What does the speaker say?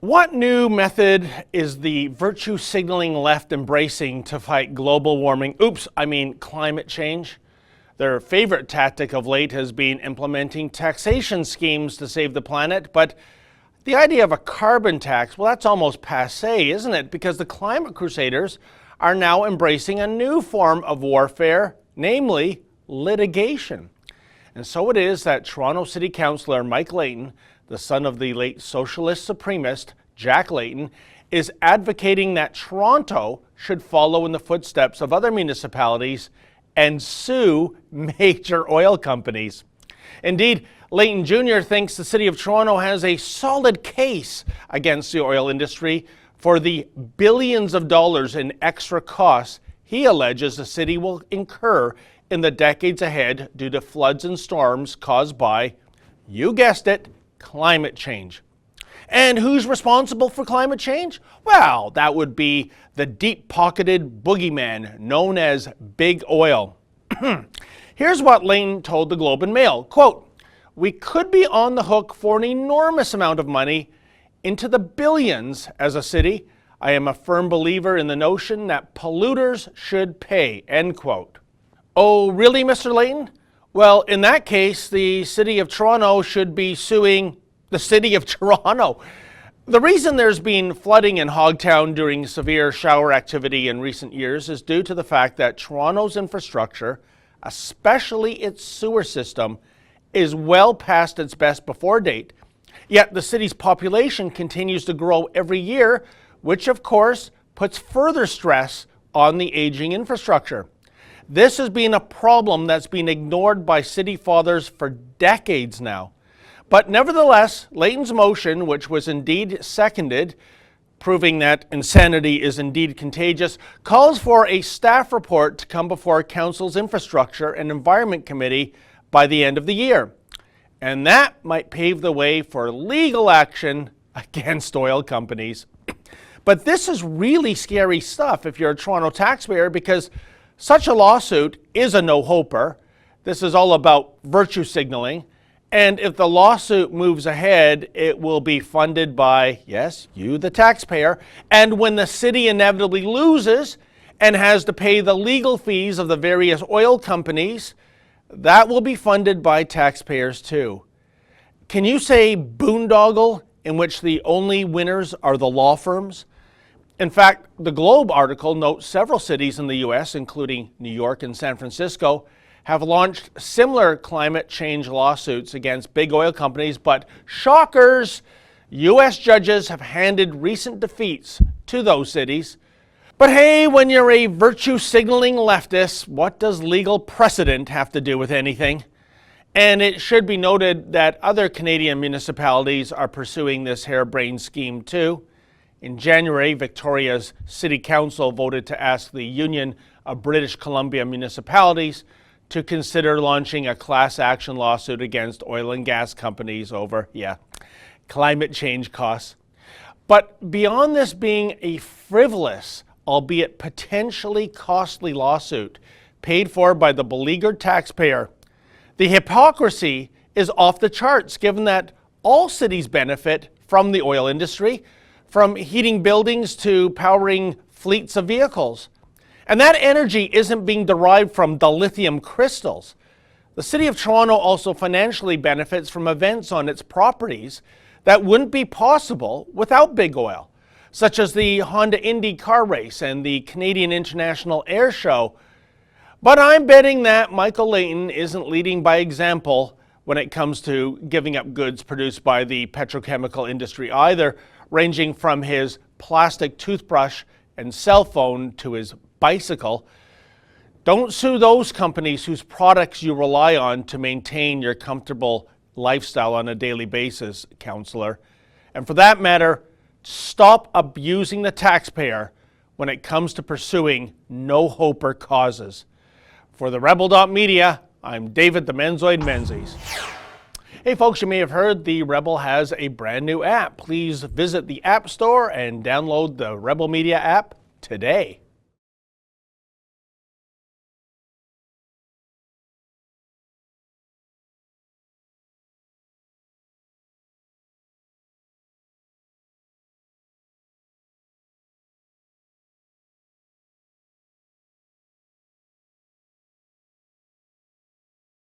What new method is the virtue signaling left embracing to fight global warming? Climate change. Their favorite tactic of late has been implementing taxation schemes to save the planet, but the idea of a carbon tax, well, that's almost passé, isn't it? Because the climate crusaders are now embracing a new form of warfare, namely litigation. And so it is that Toronto City Councillor Mike Layton, the son of the late socialist supremacist Jack Layton, is advocating that Toronto should follow in the footsteps of other municipalities and sue major oil companies. Indeed, Layton Jr. thinks the City of Toronto has a solid case against the oil industry for the billions of dollars in extra costs he alleges the city will incur in the decades ahead due to floods and storms caused by, you guessed it, climate change. And who's responsible for climate change? Well, that would be the deep-pocketed boogeyman known as Big Oil. Here's what Layton told the Globe and Mail, quote, "We could be on the hook for an enormous amount of money, into the billions as a city. I am a firm believer in the notion that polluters should pay," end quote. Oh, really, Mr. Layton? Well, in that case, the City of Toronto should be suing the City of Toronto. The reason there's been flooding in Hogtown during severe shower activity in recent years is due to the fact that Toronto's infrastructure, especially its sewer system, is well past its best before date. Yet the city's population continues to grow every year, which of course puts further stress on the aging infrastructure. This has been a problem that's been ignored by city fathers for decades now. But nevertheless, Layton's motion, which was indeed seconded, proving that insanity is indeed contagious, calls for a staff report to come before Council's Infrastructure and Environment Committee by the end of the year. And that might pave the way for legal action against oil companies. But this is really scary stuff if you're a Toronto taxpayer, because such a lawsuit is a no-hoper. This is all about virtue signaling. And if the lawsuit moves ahead, it will be funded by, yes, you, the taxpayer. And when the city inevitably loses and has to pay the legal fees of the various oil companies, that will be funded by taxpayers too. Can you say boondoggle in which the only winners are the law firms? In fact, the Globe article notes several cities in the U.S., including New York and San Francisco, have launched similar climate change lawsuits against big oil companies, but shockers, U.S. judges have handed recent defeats to those cities. But hey, when you're a virtue signaling leftist, what does legal precedent have to do with anything? And it should be noted that other Canadian municipalities are pursuing this harebrained scheme too. In January, Victoria's City Council voted to ask the Union of British Columbia Municipalities to consider launching a class action lawsuit against oil and gas companies over, climate change costs. But beyond this being a frivolous, albeit potentially costly lawsuit paid for by the beleaguered taxpayer, the hypocrisy is off the charts, given that all cities benefit from the oil industry, from heating buildings to powering fleets of vehicles. And that energy isn't being derived from the lithium crystals. The City of Toronto also financially benefits from events on its properties that wouldn't be possible without big oil, such as the Honda Indy car race and the Canadian International Air Show. But I'm betting that Michael Layton isn't leading by example when it comes to giving up goods produced by the petrochemical industry either, ranging from his plastic toothbrush and cell phone to his bicycle. Don't sue those companies whose products you rely on to maintain your comfortable lifestyle on a daily basis, councillor. And for that matter, stop abusing the taxpayer when it comes to pursuing no-hoper causes. For the Rebel.media, I'm David the Menzoid Menzies. Hey folks, you may have heard the Rebel has a brand new app. Please visit the App Store and download the Rebel Media app today.